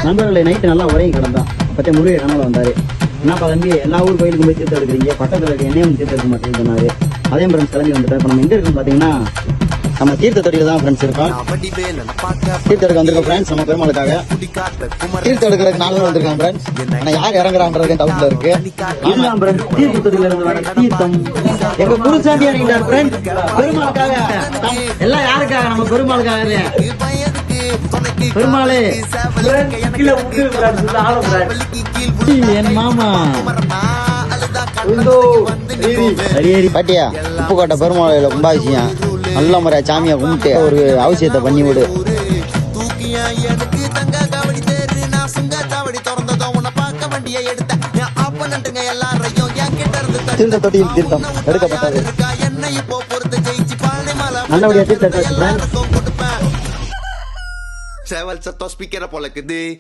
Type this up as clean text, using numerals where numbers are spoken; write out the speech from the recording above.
நண்பர்களை நைட்டு நல்லா உரையும் கிடந்தான். அப்பத்தே முருகை கனவுல வந்தாரு. என்னப்பா தம்பி, எல்லா ஊர் கோயிலுக்கும் போய் தீர்த்தம் எடுக்கிறீங்க, பக்கத்துல இருக்க என்னையும் தீர்த்தம் எடுக்க மாட்டேன்னு சொன்னாரு. அதே ஃப்ரெண்ட்ஸ் கிளம்பி வந்துட்டேன். இப்போ நம்ம எங்க இருக்குன்னு பாத்தீங்கன்னா நம்ம தீர்த்த தொட்டியில தான் ஃப்ரெண்ட்ஸ் இருக்கோம். தீர்த்தம் எடுக்க வந்திருக்கோம் ஃப்ரெண்ட்ஸ் நம்ம பெருமாளுக்காக. தீர்த்தம் எடுக்கிறதுக்கு 4 பேர் வந்திருக்காங்க ஃப்ரெண்ட்ஸ். ஆனா யார் இறங்குறான்றது டவுட்ல இருக்கு. இதுதான் ஃப்ரெண்ட்ஸ் தீர்த்த தொட்டியில இருந்து வர தீர்த்தம். எங்க குருசாமி இறங்கிட்டார் ஃப்ரெண்ட்ஸ் பெருமாளுக்காக. எல்லாம் யாருக்காக? நம்ம பெருமாளுக்காக. பெருமாளே என் மாமா பாட்டியா உப்புக்கோட்டை பெருமாளையில கும்பாபிஷேகம் நல்ல முறையா சாமியை கும்பிட்டு ஒரு அவசியத்தை பண்ணி விடு. தீர்த்த தொட்டியில் தீர்த்தம் எடுக்கப்பட்டது. நல்லபடியா தீர்த்தம் Saya wal setos pikir apa lagi deh.